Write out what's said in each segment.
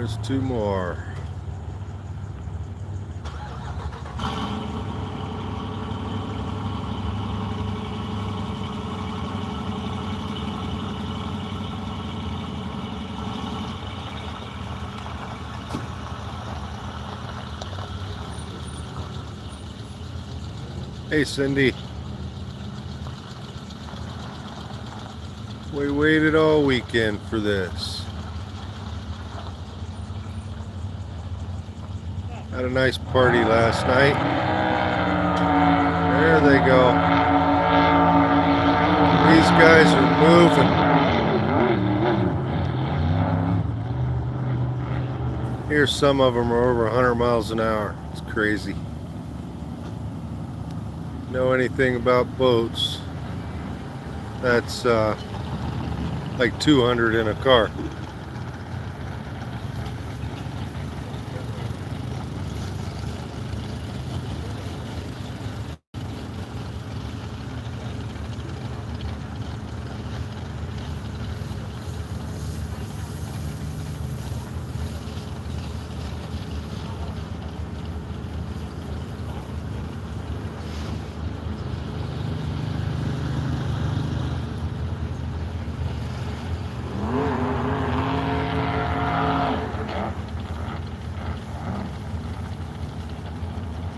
There's two more. Hey Cindy, we waited all weekend for this. Had a nice party last night. There they go. These guys are moving. Here's some of them are over 100 miles an hour. It's crazy. Know anything about boats? That's like 200 in a car.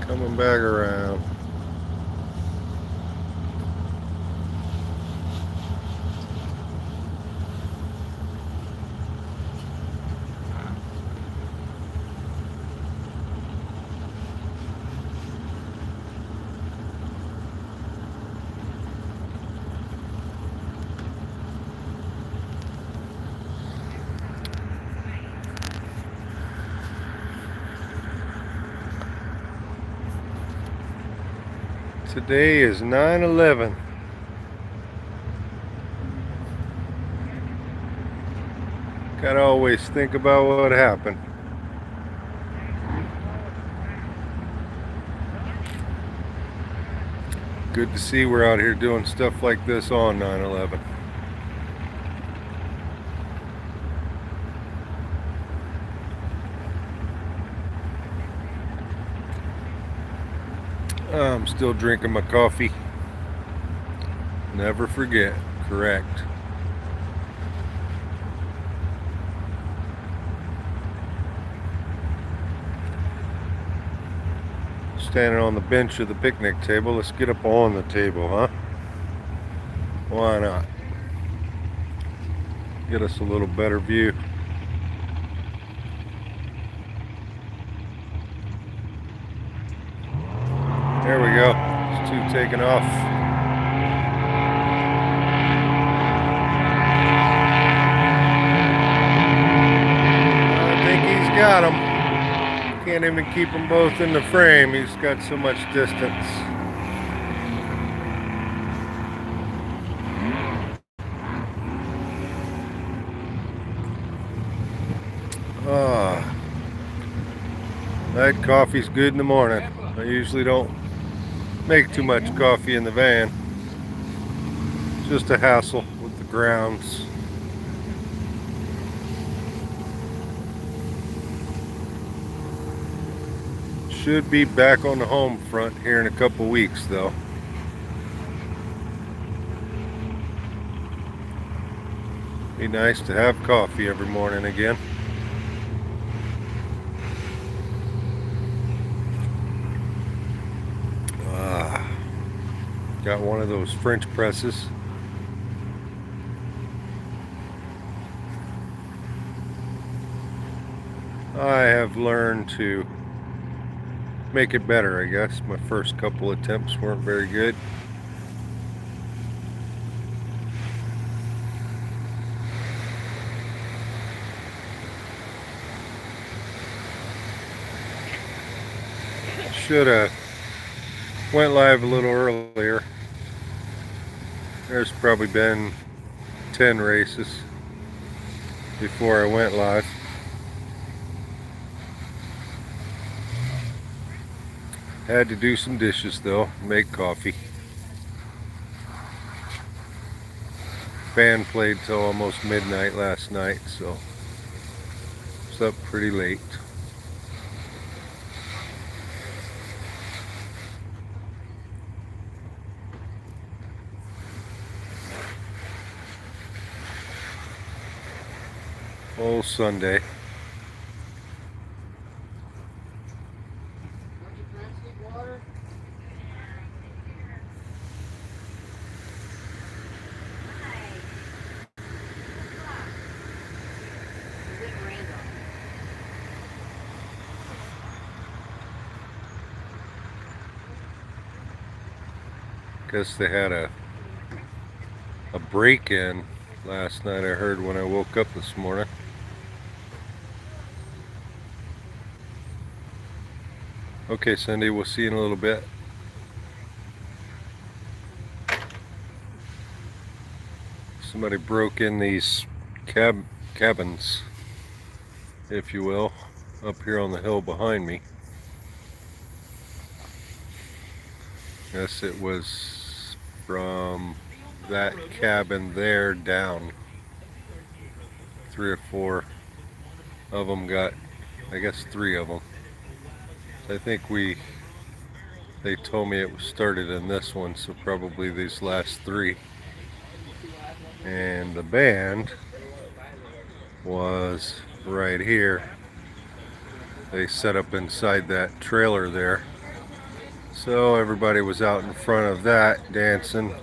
Coming back around. Today is 9/11. Gotta always think about what happened. Good to see we're out here doing stuff like this on 9/11. I'm still drinking my coffee. Never forget, correct. Standing on the bench of the picnic table. Let's get up on the table, huh? Why not? Get us a little better view. There we go. It's two taking off. I think he's got them. Can't even keep them both in the frame. He's got so much distance. Ah, that coffee's good in the morning. I usually don't make too much coffee in the van. Just a hassle with the grounds. Should be back on the home front here in a couple weeks though. Be nice to have coffee every morning again. Got one of those French presses. I have learned to make it better, I guess. My first couple attempts weren't very good. Should have went live a little earlier. There's probably been 10 races before I went live. Had to do some dishes though, make coffee. Band played till almost midnight last night, so was up pretty late. Oh, Sunday. Guess they had a break-in last night, I heard when I woke up this morning. Okay, Cindy, we'll see you in a little bit. Somebody broke in these cabins, if you will, up here on the hill behind me. Guess it was from that cabin there down. 3 or 4 of them got, I guess 3 of them. I think they told me it was started in this one, so probably these last 3. And the band was right here. They set up inside that trailer there. So everybody was out in front of that dancing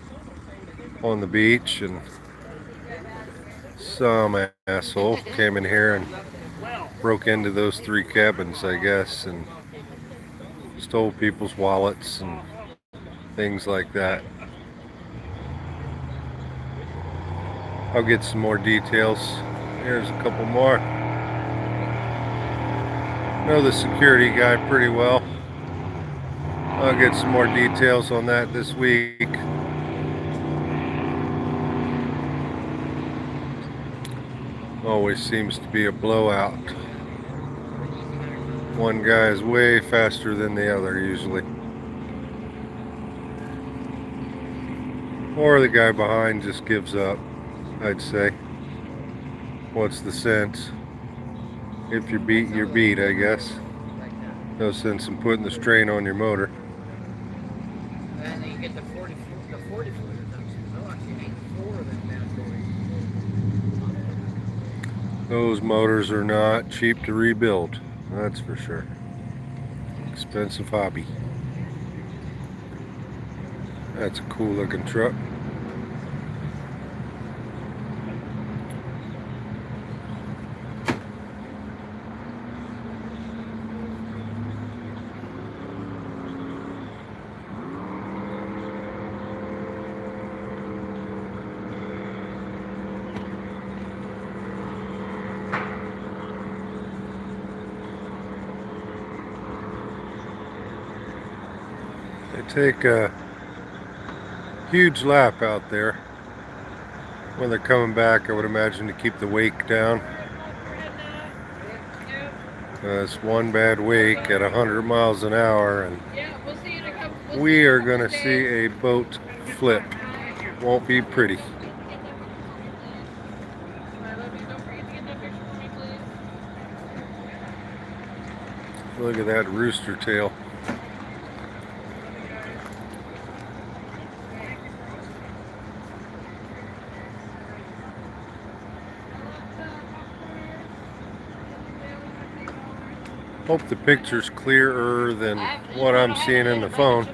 on the beach, and some asshole came in here and broke into those 3 cabins, I guess, and stole people's wallets and things like that. I'll get some more details. Here's a couple more. Know the security guy pretty well. I'll get some more details on that this week. Always seems to be a blowout. One guy is way faster than the other usually. Or the guy behind just gives up, I'd say. What's the sense? If you're beat, you're beat, I guess. No sense in putting the strain on your motor. And then you get the 40 footers. Oh, actually, 4 of them bad boys. Those motors are not cheap to rebuild, that's for sure. Expensive hobby. That's a cool looking truck. They take a huge lap out there. When they're coming back, I would imagine to keep the wake down. It's one bad wake at 100 miles an hour, and we are going to see a boat flip. Won't be pretty. Look at that rooster tail. Hope the picture's clearer than what I'm seeing in the phone.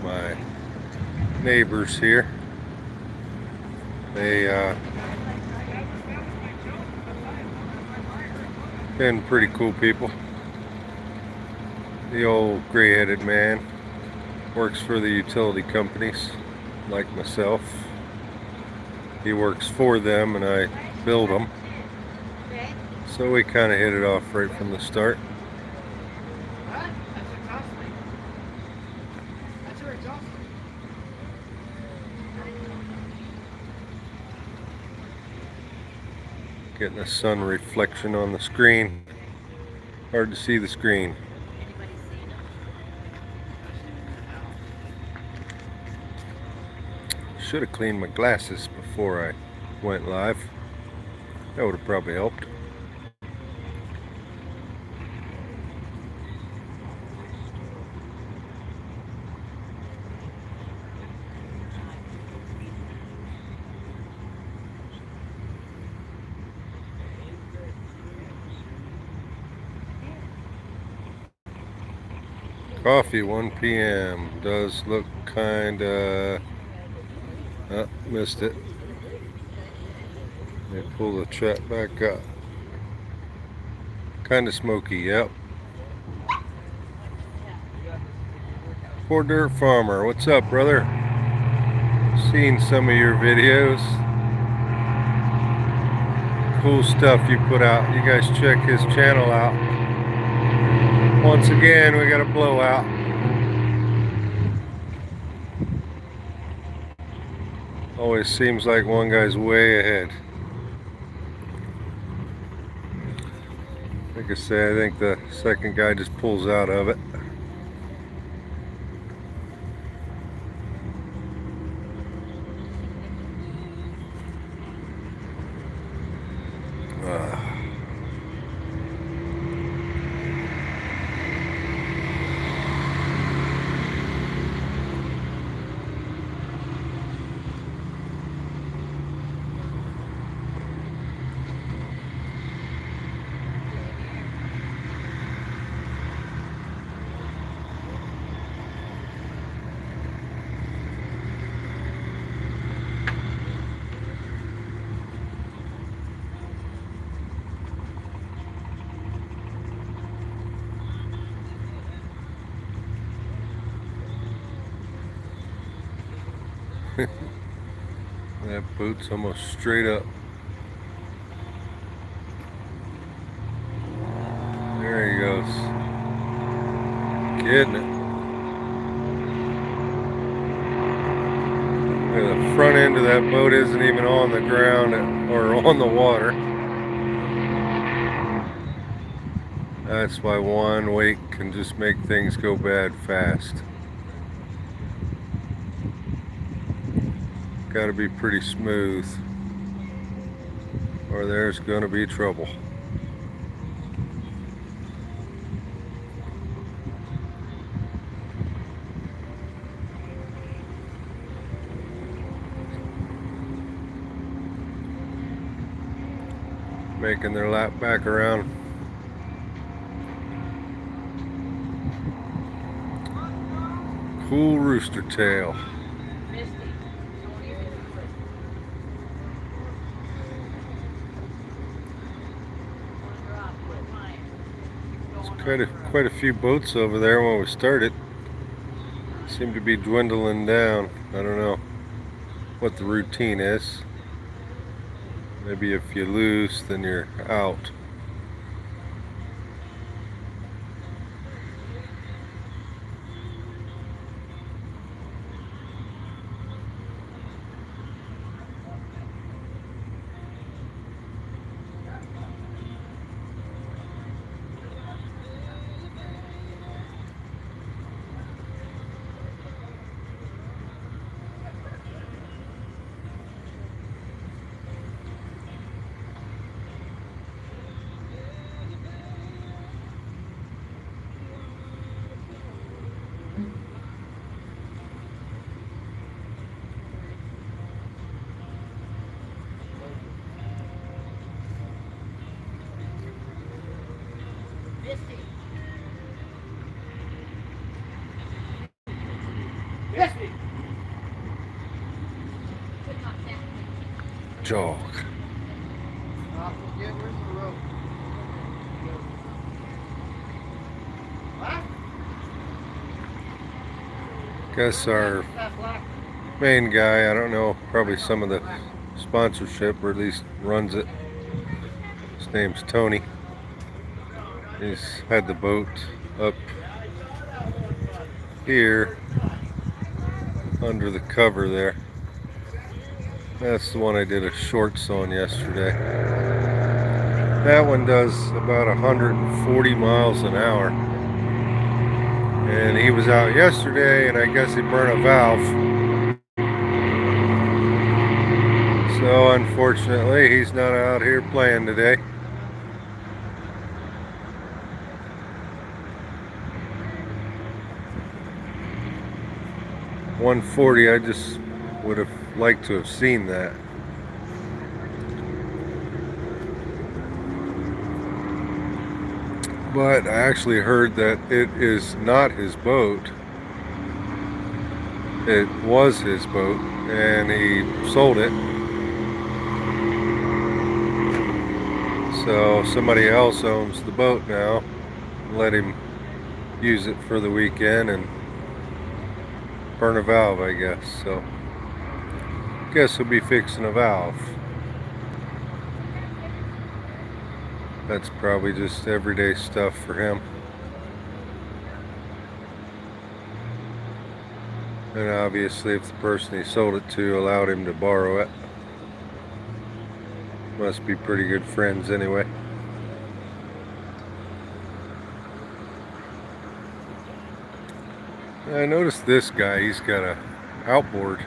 My neighbors here, they been pretty cool people. The old gray-headed man works for the utility companies like myself. He works for them and I build them, so we kind of hit it off right from the start. Getting the sun reflection on the screen. Hard to see the screen. Should have cleaned my glasses before I went live. That would have probably helped. Coffee, 1 p.m. Does look kinda... Oh, missed it. Let me pull the chat back up. Kinda smoky, yep. Poor Dirt Farmer, what's up, brother? Seen some of your videos. Cool stuff you put out. You guys check his channel out. Once again, we got a blowout. Always seems like one guy's way ahead. Like I say, I think the second guy just pulls out of it. That boat's almost straight up. There he goes. Getting it. The front end of that boat isn't even on the ground or on the water. That's why one wake can just make things go bad fast. Got to be pretty smooth, or there's going to be trouble. Making their lap back around. Cool rooster tail. Quite a few boats over there when we started. Seem to be dwindling down. I don't know what the routine is. Maybe if you lose, then you're out. Jog. Guess our main guy, I don't know, probably some of the sponsorship, or at least runs it. His name's Tony. He's had the boat up here under the cover there. That's the one I did a shorts on yesterday. That one does about 140 miles an hour. And he was out yesterday, and I guess he burned a valve. So unfortunately, he's not out here playing today. $140, I just would have liked to have seen that. But I actually heard that it is not his boat. It was his boat, and he sold it. So somebody else owns the boat now. Let him use it for the weekend and burn a valve, I guess. So guess he'll be fixing a valve. That's probably just everyday stuff for him. And obviously if the person he sold it to allowed him to borrow it, must be pretty good friends anyway. I noticed this guy, he's got a outboard.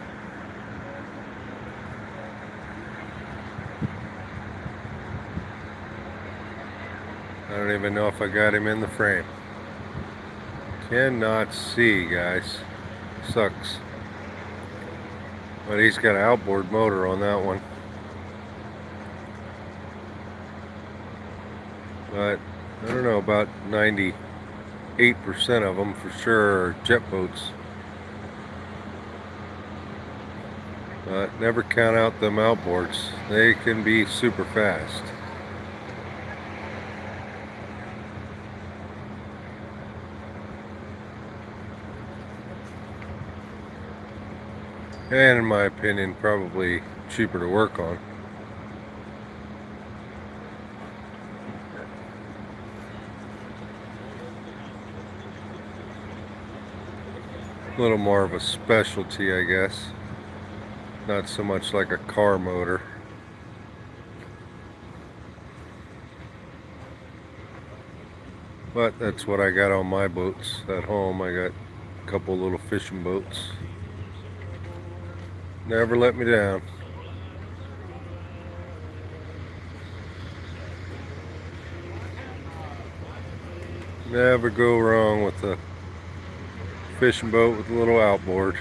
I don't even know if I got him in the frame. Cannot see, guys. Sucks. But he's got an outboard motor on that one. But I don't know, about 98% of them for sure are jet boats. But never count out them outboards. They can be super fast. And in my opinion, probably cheaper to work on. A little more of a specialty, I guess. Not so much like a car motor. But that's what I got on my boats at home. I got a couple little fishing boats. Never let me down. Never go wrong with a fishing boat with a little outboard.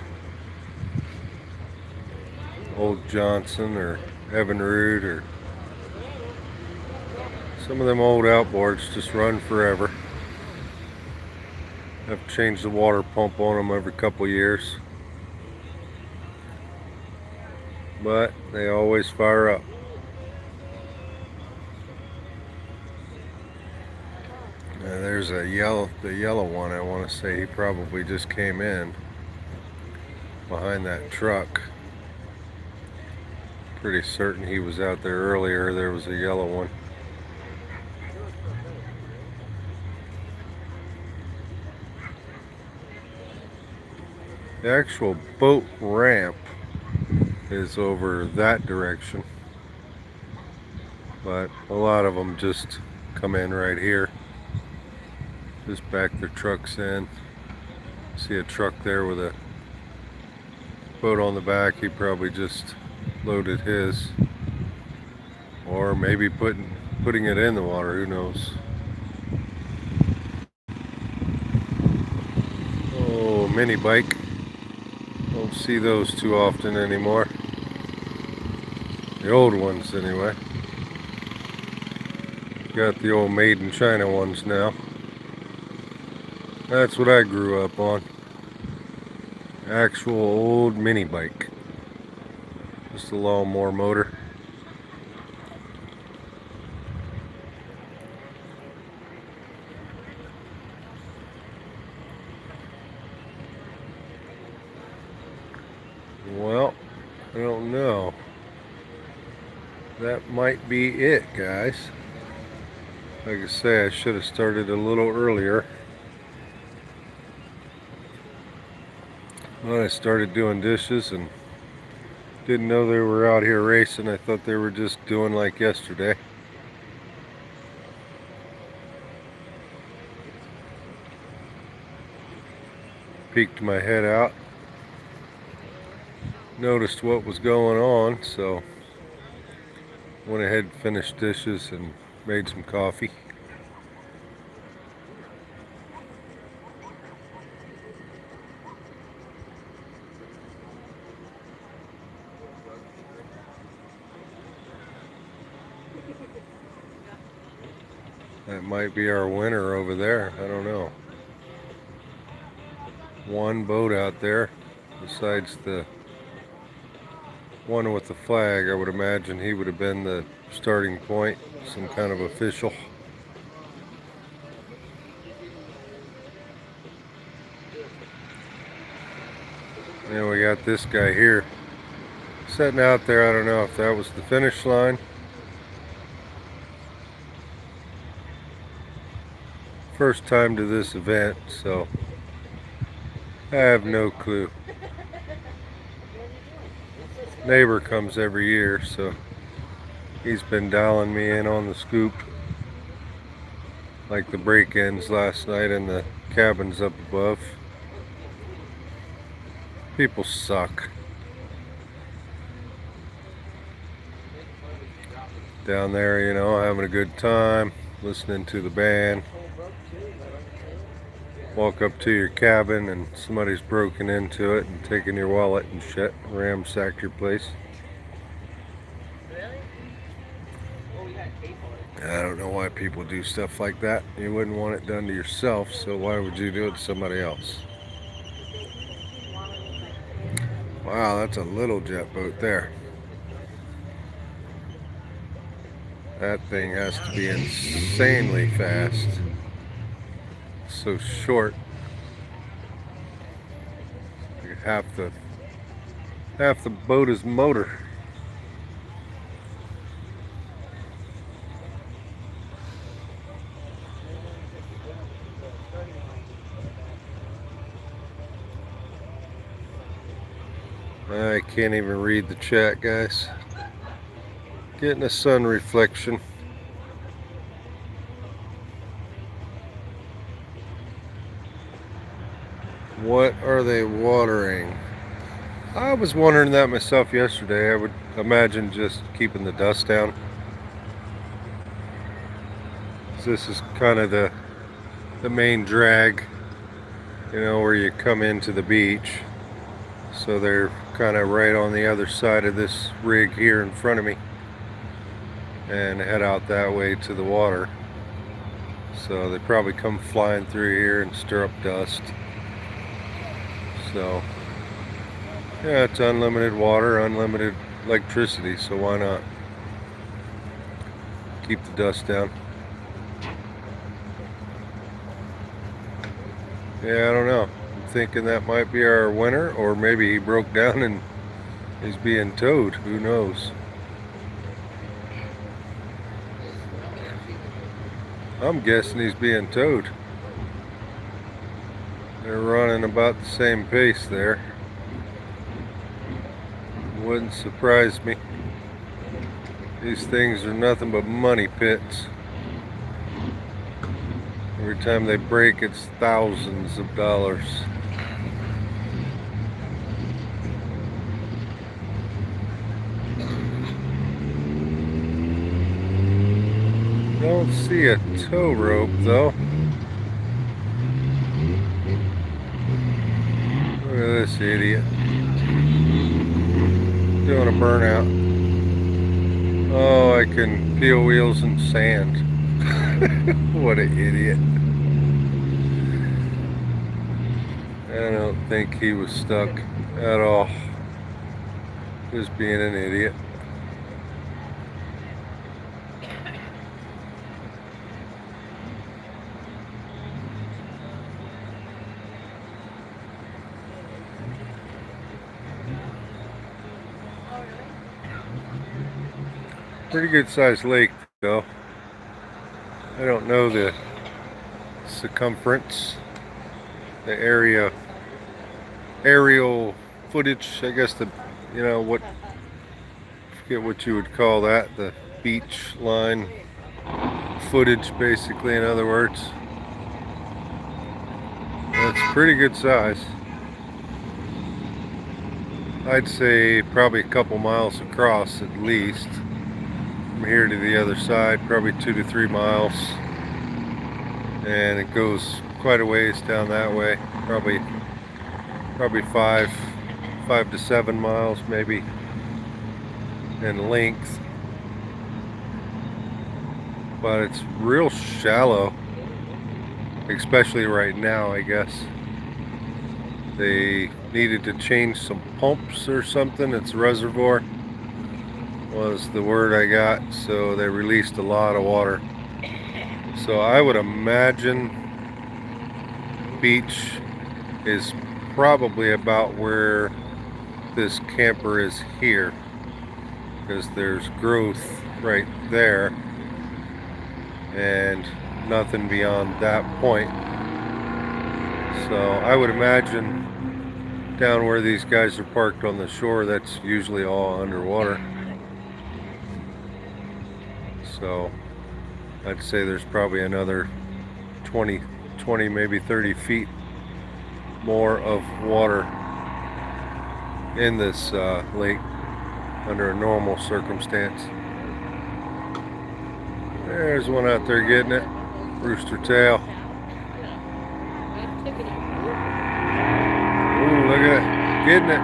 Old Johnson or Evinrude or some of them old outboards just run forever. Have to change the water pump on them every couple years. But they always fire up. There's the yellow one. I want to say he probably just came in behind that truck. Pretty certain he was out there earlier. There was a yellow one. The actual boat ramp is over that direction, but a lot of them just come in right here. Just back their trucks in. See a truck there with a boat on the back. He probably just loaded his, or maybe putting it in the water. Who knows? Oh, mini bike. Don't see those too often anymore. The old ones, anyway. Got the old made in China ones now. That's what I grew up on. Actual old mini bike. Just a lawnmower motor. Well, I don't know. That might be it, guys. Like I say, I should have started a little earlier. Well, I started doing dishes and didn't know they were out here racing. I thought they were just doing like yesterday. peeked my head out, noticed what was going on, so went ahead and finished dishes and made some coffee. That might be our winner over there. I don't know. One boat out there, besides the one with the flag. I would imagine he would have been the starting point, some kind of official. And we got this guy here sitting out there. I don't know if that was the finish line. First time to this event, so I have no clue. Neighbor comes every year, so he's been dialing me in on the scoop, like the break-ins last night in the cabins up above. People suck. Down there, you know, having a good time, listening to the band. Walk up to your cabin and somebody's broken into it and taken your wallet and shit, ransacked your place. I don't know why people do stuff like that. You wouldn't want it done to yourself, so why would you do it to somebody else? Wow, that's a little jet boat there. That thing has to be insanely fast. So short. Half the boat is motor. I can't even read the chat, guys. Getting a sun reflection. What are they watering? I was wondering that myself yesterday. I would imagine just keeping the dust down. This is kind of the main drag, you know, where you come into the beach. So they're kind of right on the other side of this rig here in front of me and head out that way to the water. So they probably come flying through here and stir up dust. So yeah, it's unlimited water, unlimited electricity, so why not keep the dust down? Yeah, I don't know. I'm thinking that might be our winner, or maybe he broke down and is being towed. Who knows? I'm guessing he's being towed. They're running about the same pace there. Wouldn't surprise me. These things are nothing but money pits. Every time they break, it's thousands of dollars. Don't see a tow rope though. Look at this idiot. Doing a burnout. Oh, I can peel wheels in sand. What an idiot. I don't think he was stuck at all. Just being an idiot. Pretty good sized lake though. I don't know the circumference, the aerial footage, I guess you know what, forget what you would call that, the beach line footage basically, in other words. That's pretty good size. I'd say probably a couple miles across at least. From here to the other side, probably 2 to 3 miles. And it goes quite a ways down that way. Probably 5 to 7 miles maybe in length. But it's real shallow, especially right now, I guess. They needed to change some pumps or something. It's reservoir was the word I got, so they released a lot of water. So I would imagine beach is probably about where this camper is here, because there's growth right there and nothing beyond that point. So I would imagine down where these guys are parked on the shore, that's usually all underwater. So I'd say there's probably another 20 maybe 30 feet more of water in this lake under a normal circumstance. There's one out there getting it, rooster tail. Ooh, look at it, getting it.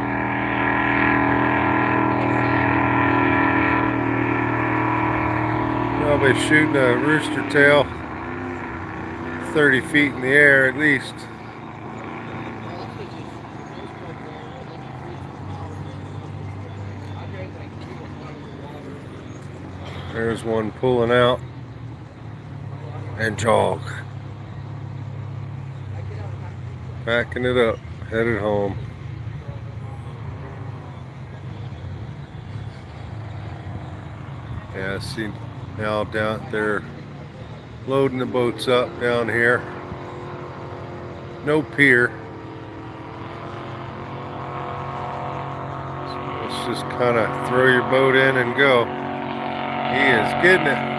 Probably shooting a rooster tail 30 feet in the air at least. There's one pulling out and jog. Packing it up, headed home. Yeah, I see now down there loading the boats up down here. No pier. So let's just kind of throw your boat in and go. He is getting it.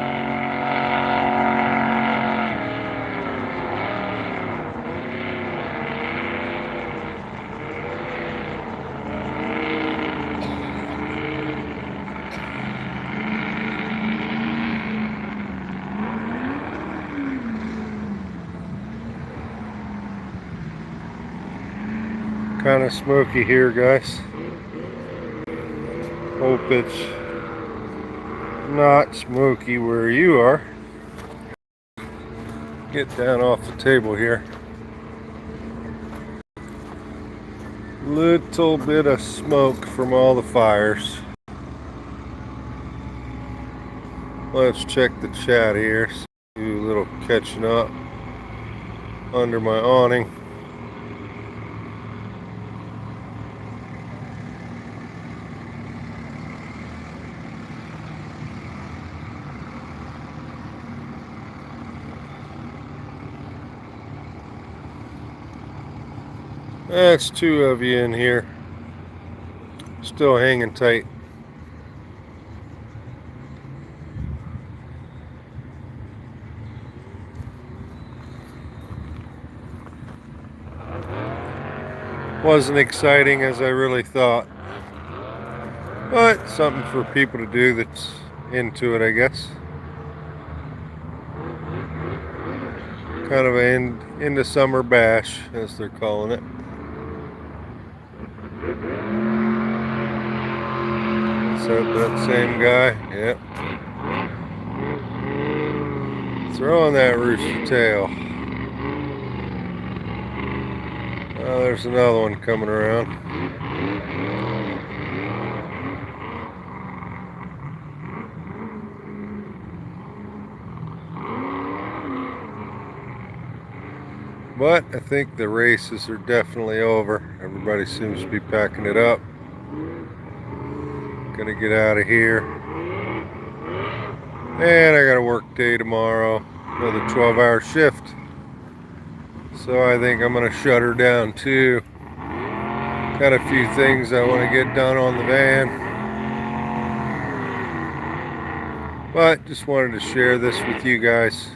Kind of smoky here, guys. Hope it's not smoky where you are. Get down off the table here. Little bit of smoke from all the fires. Let's check the chat here. Do a little catching up under my awning. That's 2 of you in here. Still hanging tight. Wasn't exciting as I really thought. But something for people to do that's into it, I guess. Kind of an end of summer bash, as they're calling it. Is that same guy? Yep. Throwing that rooster tail. Oh, there's another one coming around. But I think the races are definitely over. Everybody seems to be packing it up. Gonna get out of here. And I got a work day tomorrow. Another 12-hour shift. So I think I'm gonna shut her down too. Got a few things I want to get done on the van. But just wanted to share this with you guys.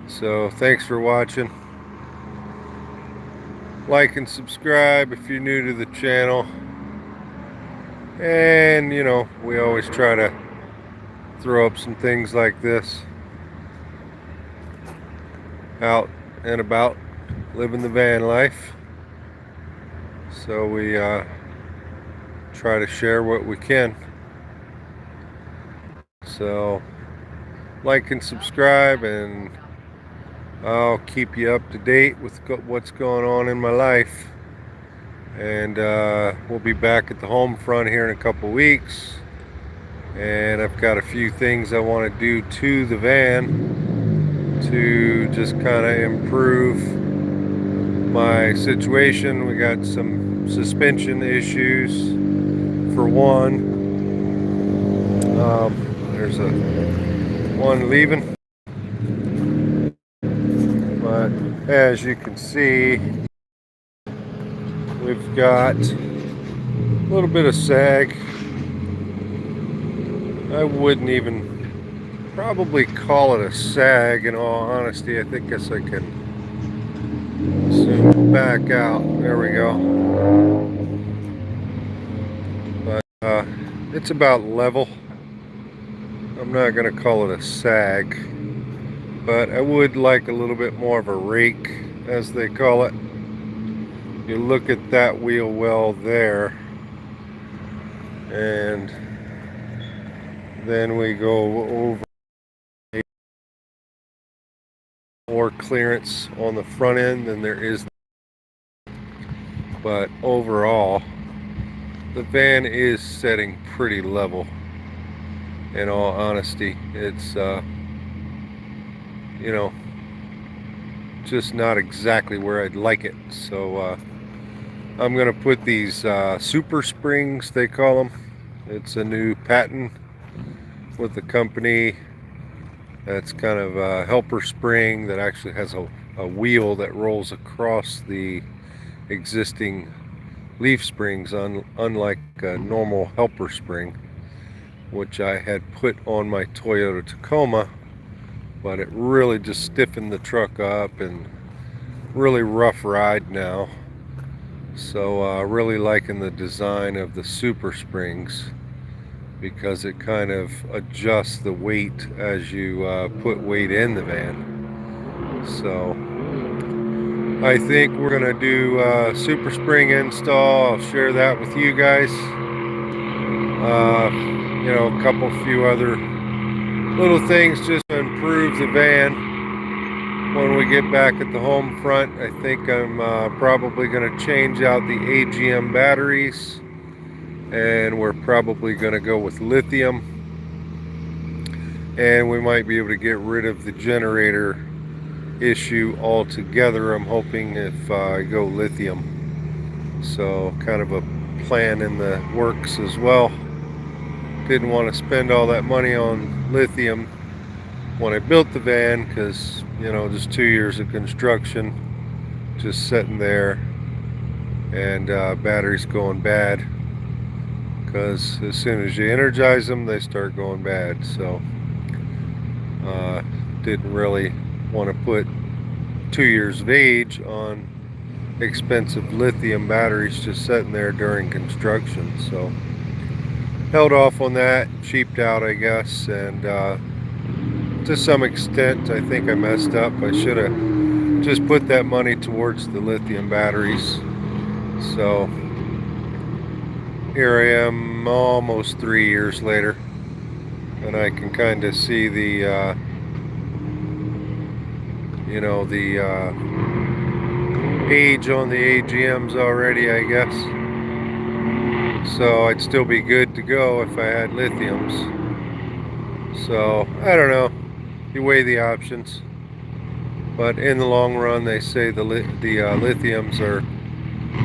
So thanks for watching. Like and subscribe if you're new to the channel. And you know, we always try to throw up some things like this out and about, living the van life. So we try to share what we can. So like and subscribe, and I'll keep you up to date with what's going on in my life. And we'll be back at the home front here in a couple weeks. And I've got a few things I want to do to the van to just kind of improve my situation. We got some suspension issues for one. There's a one leaving, but as you can see, we've got a little bit of sag. I wouldn't even probably call it a sag, in all honesty. I guess I can zoom back out. There we go. But it's about level. I'm not going to call it a sag, but I would like a little bit more of a rake, as they call it. You look at that wheel well there, and then we go over more clearance on the front end than there is. But overall, the van is setting pretty level. In all honesty, it's you know, just not exactly where I'd like it. So I'm gonna put these super springs, they call them. It's a new patent with the company. That's kind of a helper spring that actually has a wheel that rolls across the existing leaf springs, unlike a normal helper spring, which I had put on my Toyota Tacoma, but it really just stiffened the truck up and really rough ride now. So really liking the design of the super springs, because it kind of adjusts the weight as you put weight in the van. So I think we're gonna do a super spring install. I'll share that with you guys. You know, a few other little things just to improve the van when we get back at the home front. I think I'm probably going to change out the AGM batteries, and we're probably going to go with lithium, and we might be able to get rid of the generator issue altogether. I'm hoping if I go lithium. So kind of a plan in the works as well. Didn't want to spend all that money on lithium when I built the van, because you know, just 2 years of construction just sitting there, and batteries going bad, because as soon as you energize them they start going bad. So didn't really want to put 2 years of age on expensive lithium batteries just sitting there during construction. So held off on that, cheaped out, I guess, and to some extent I think I messed up. I should have just put that money towards the lithium batteries. So here I am almost 3 years later, and I can kind of see the you know, the age on the AGMs already, I guess. So I'd still be good to go if I had lithiums. So I don't know, you weigh the options, but in the long run they say the lithiums are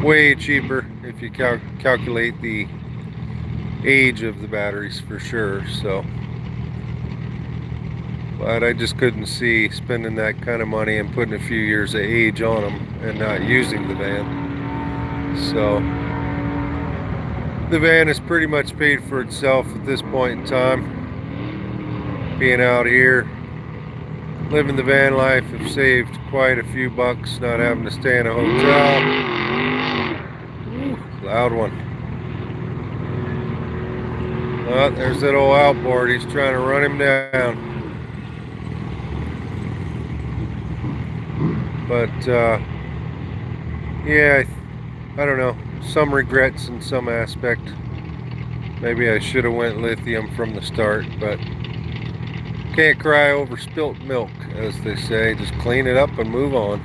way cheaper if you calculate the age of the batteries, for sure. So but I just couldn't see spending that kind of money and putting a few years of age on them and not using the van. So the van is pretty much paid for itself at this point in time. Being out here, living the van life, have saved quite a few bucks not having to stay in a hotel. Ooh, loud one. Oh, there's that old outboard. He's trying to run him down. But, yeah, I don't know. Some regrets in some aspect. Maybe I should have went lithium from the start, but can't cry over spilt milk, as they say. Just clean it up and move on.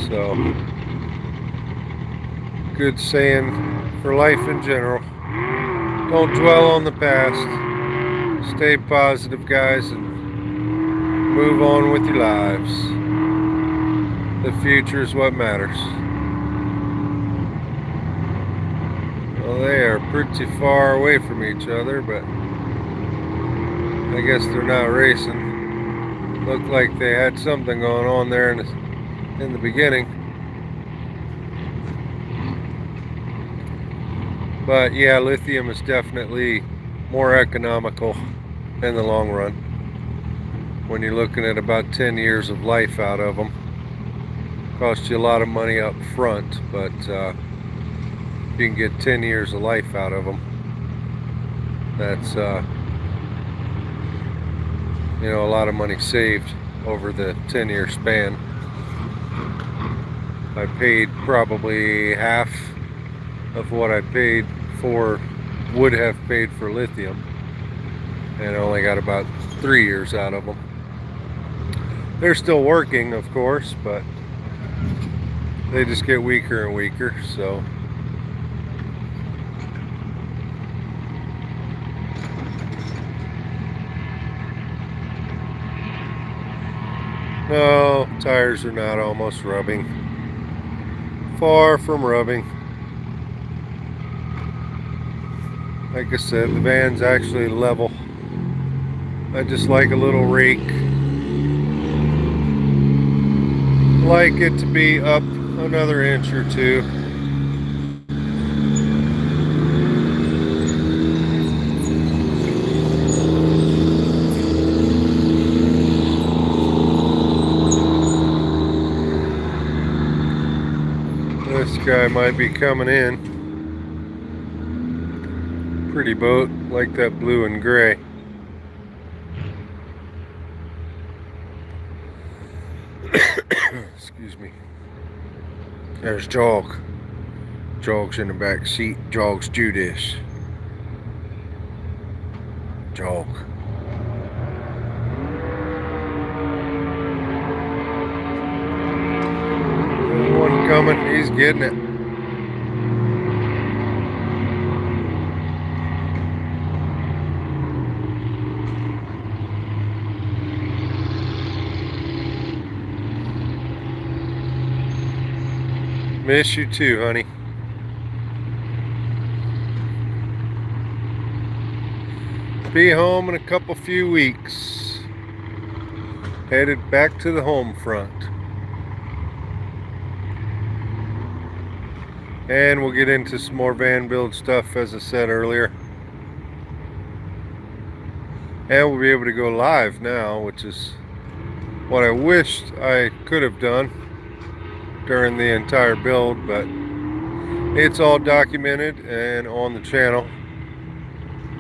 So, good saying for life in general. Don't dwell on the past. Stay positive, guys, and move on with your lives. The future is what matters. Well, they are pretty far away from each other, but I guess they're not racing. Looked like they had something going on there in the beginning. But yeah, lithium is definitely more economical in the long run when you're looking at about 10 years of life out of them. Costs you a lot of money up front, but you can get 10 years of life out of them. That's you know, a lot of money saved over the 10-year span. I paid probably half of what I paid for, would have paid for lithium, and I only got about 3 years out of them. They're still working, of course, but they just get weaker and weaker, so no, tires are not almost rubbing. Far from rubbing. Like I said, the van's actually level. I just like a little rake. Like it to be up another inch or two. This guy might be coming in. Pretty boat, like that blue and gray. Excuse me. There's Jog. Jog's in the back seat. Jog's do this. Jog. One coming. He's getting it. Miss you too, honey. Be home in a few weeks. Headed back to the home front. And we'll get into some more van build stuff, as I said earlier. And we'll be able to go live now, which is what I wished I could have done during the entire build, but it's all documented and on the channel.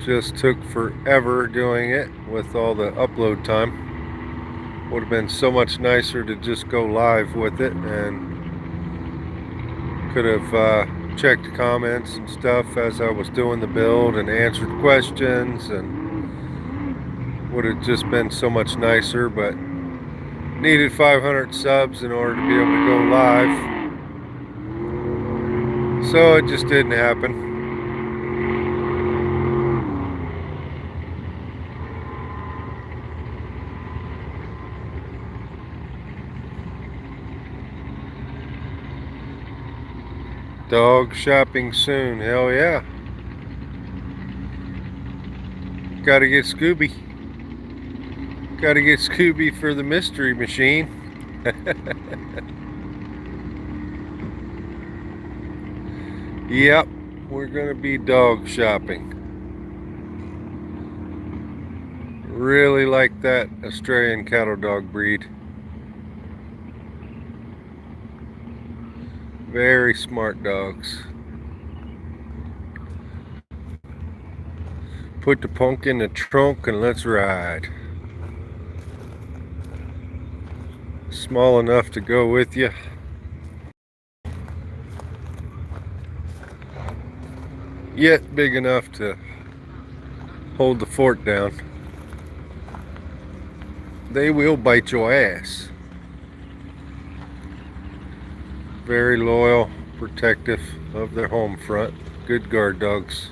Just took forever doing it with all the upload time. Would have been so much nicer to just go live with it, and could have checked comments and stuff as I was doing the build and answered questions, and would have just been so much nicer, but needed 500 subs in order to be able to go live, so it just didn't happen. Dog shopping soon, hell yeah. Gotta get Scooby. Gotta get Scooby for the mystery machine. Yep, we're gonna be dog shopping. Really like that Australian cattle dog breed. Very smart dogs. Put the punk in the trunk and let's ride. Small enough to go with you. Yet big enough to hold the fort down. They will bite your ass. Very loyal, protective of their home front. Good guard dogs.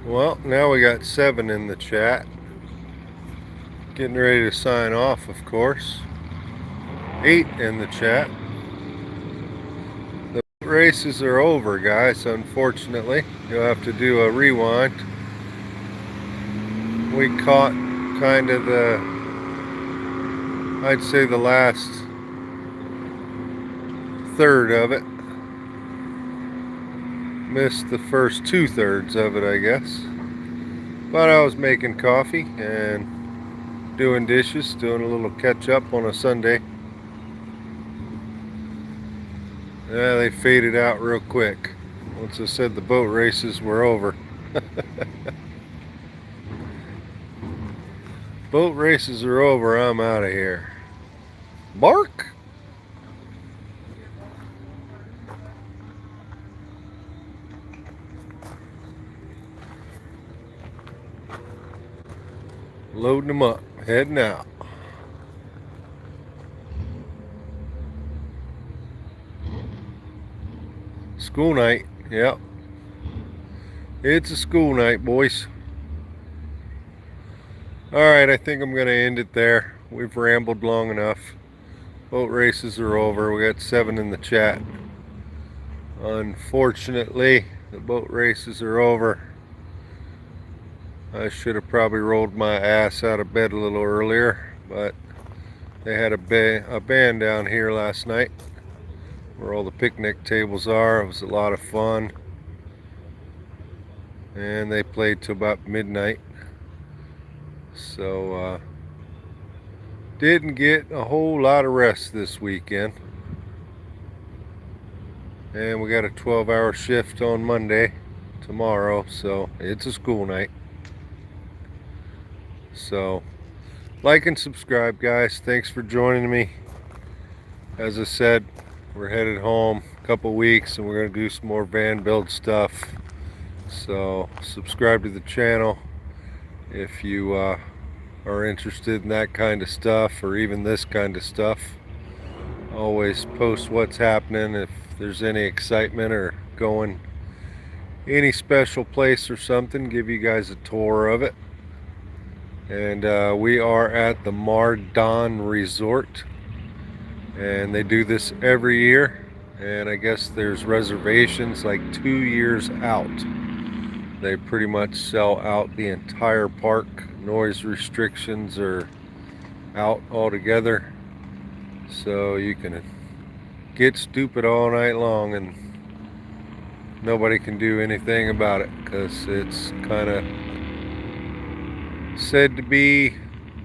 Well, now we got 7 in the chat. Getting ready to sign off, of course. 8 in the chat. The races are over, guys, unfortunately. You'll have to do a rewind. We caught kind of I'd say the last third of it. Missed the first 2/3 of it, I guess. But I was making coffee and doing dishes, doing a little catch up on a Sunday. Yeah, they faded out real quick once I said the boat races were over. Boat races are over, I'm out of here. Bark! Loading them up, heading out. School night, yep. It's a school night, boys. Alright, I think I'm going to end it there. We've rambled long enough. Boat races are over. We got 7 in the chat. Unfortunately, the boat races are over. I should have probably rolled my ass out of bed a little earlier, but they had a band down here last night where all the picnic tables are. It was a lot of fun, and they played till about midnight, so didn't get a whole lot of rest this weekend. And we got a 12-hour shift on Monday tomorrow, so it's a school night. So like and subscribe, guys. Thanks for joining me. As I said, we're headed home a couple weeks and we're going to do some more van build stuff. So subscribe to the channel if you are interested in that kind of stuff, or even this kind of stuff. Always post what's happening, if there's any excitement or going any special place or something, give you guys a tour of it. And we are at the Mardon Resort, and they do this every year, and I guess there's reservations like 2 years out. They pretty much sell out the entire park. Noise restrictions are out altogether, so you can get stupid all night long and nobody can do anything about it, because it's kind of said to be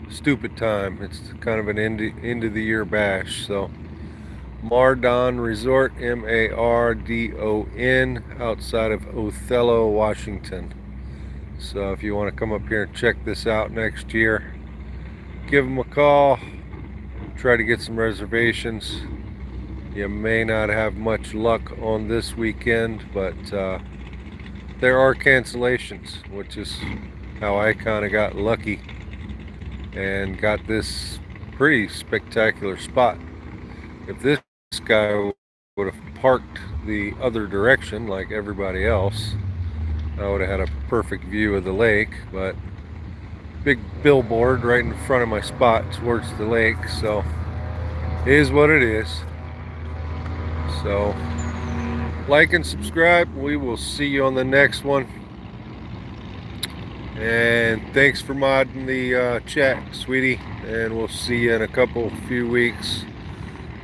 stupid time. It's kind of an end of the year bash. So Mardon Resort, M-A-R-D-O-N, outside of Othello, Washington. So if you want to come up here and check this out next year, give them a call, try to get some reservations. You may not have much luck on this weekend, but there are cancellations, which is how I kind of got lucky and got this pretty spectacular spot. If this guy would have parked the other direction like everybody else, I would have had a perfect view of the lake, but big billboard right in front of my spot towards the lake, so it is what it is. So like and subscribe. We will see you on the next one. And thanks for modding the chat, sweetie. And we'll see you in a few weeks.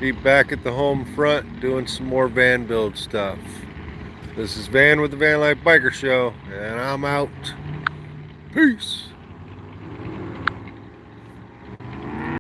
Be back at the home front doing some more van build stuff. This is Van with the Van Life Biker Show, and I'm out. Peace.